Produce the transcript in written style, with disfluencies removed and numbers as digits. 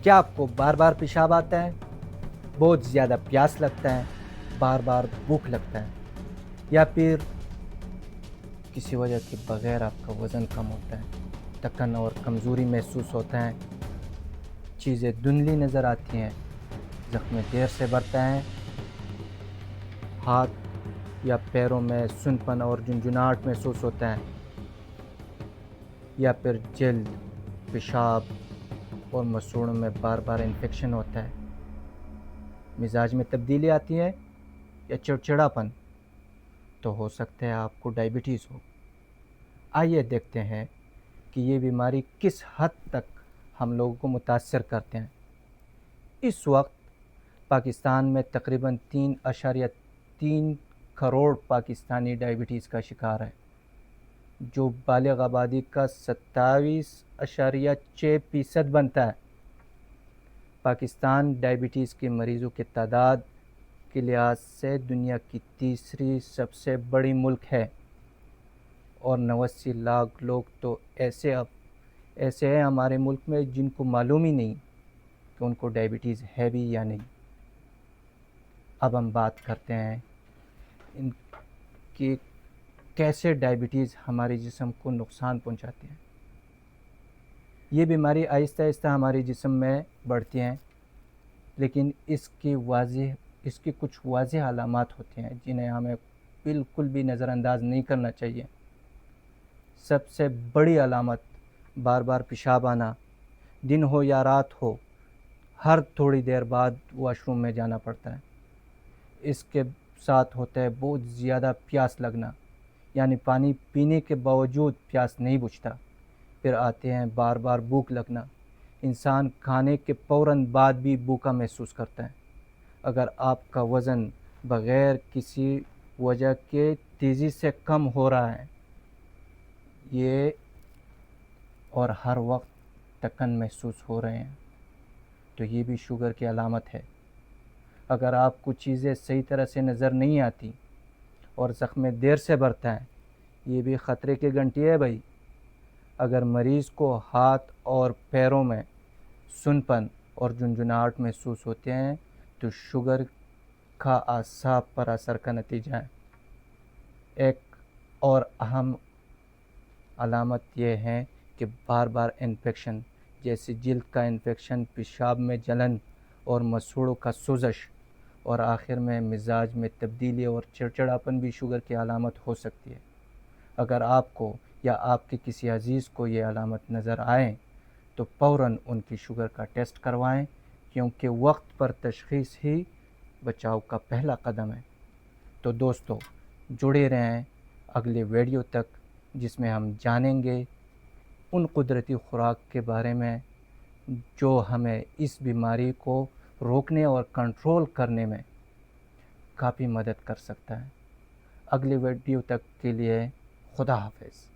کیا آپ کو بار بار پیشاب آتا ہے، بہت زیادہ پیاس لگتا ہے، بار بار بھوک لگتا ہے، یا پھر کسی وجہ کے بغیر آپ کا وزن کم ہوتا ہے، تھکن اور کمزوری محسوس ہوتا ہے، چیزیں دھندلی نظر آتی ہیں، زخم دیر سے بڑھتا ہے، ہاتھ یا پیروں میں سنپن اور جنجناہٹ محسوس ہوتا ہے، یا پھر جلد، پیشاب اور مسوڑوں میں بار بار انفیکشن ہوتا ہے، مزاج میں تبدیلی آتی ہے یا چڑچڑاپن، تو ہو سکتا ہے آپ کو ڈائبٹیز ہو۔ آئیے دیکھتے ہیں کہ یہ بیماری کس حد تک ہم لوگوں کو متاثر کرتے ہیں۔ اس وقت پاکستان میں تقریباً 3.3 کروڑ پاکستانی ڈائبٹیز کا شکار ہے، جو بالغ آبادی کا 27.6% بنتا ہے۔ پاکستان ڈائبٹیز کے مریضوں کی تعداد کے لحاظ سے دنیا کی تیسری سب سے بڑی ملک ہے، اور 89 لاکھ لوگ تو ایسے ہیں ہمارے ملک میں جن کو معلوم ہی نہیں کہ ان کو ڈائبٹیز ہے بھی یا نہیں۔ اب ہم بات کرتے ہیں ان کی کیسے ڈائبٹیز ہمارے جسم کو نقصان پہنچاتی ہے۔ یہ بیماری آہستہ آہستہ ہمارے جسم میں بڑھتی ہیں، لیکن اس کی کچھ واضح علامات ہوتی ہیں جنہیں ہمیں بالکل بھی نظر انداز نہیں کرنا چاہیے۔ سب سے بڑی علامت بار بار پیشاب آنا، دن ہو یا رات ہو، ہر تھوڑی دیر بعد واش روم میں جانا پڑتا ہے۔ اس کے ساتھ ہوتا ہے بہت زیادہ پیاس لگنا، یعنی پانی پینے کے باوجود پیاس نہیں بجھتا۔ پھر آتے ہیں بار بار بھوک لگنا، انسان کھانے کے فوراً بعد بھی بھوکا محسوس کرتا ہے۔ اگر آپ کا وزن بغیر کسی وجہ کے تیزی سے کم ہو رہا ہے یہ اور ہر وقت تھکن محسوس ہو رہے ہیں تو یہ بھی شوگر کی علامت ہے۔ اگر آپ کو چیزیں صحیح طرح سے نظر نہیں آتی اور زخم دیر سے بڑھتا ہے یہ بھی خطرے کی گھنٹی ہے بھائی۔ اگر مریض کو ہاتھ اور پیروں میں سنپن اور جنجناہٹ محسوس ہوتے ہیں تو شوگر کا اعصاب پر اثر کا نتیجہ ہے۔ ایک اور اہم علامت یہ ہے کہ بار بار انفیکشن، جیسے جلد کا انفیکشن، پیشاب میں جلن اور مسوڑوں کا سوزش، اور آخر میں مزاج میں تبدیلی اور چڑچڑاپن بھی شوگر کی علامت ہو سکتی ہے۔ اگر آپ کو یا آپ کے کسی عزیز کو یہ علامت نظر آئیں تو فوراً ان کی شوگر کا ٹیسٹ کروائیں، کیونکہ وقت پر تشخیص ہی بچاؤ کا پہلا قدم ہے۔ تو دوستو جڑے رہیں اگلے ویڈیو تک، جس میں ہم جانیں گے ان قدرتی خوراک کے بارے میں جو ہمیں اس بیماری کو روکنے اور کنٹرول کرنے میں کافی مدد کر سکتا ہے۔ اگلے ویڈیو تک کے لیے خدا حافظ۔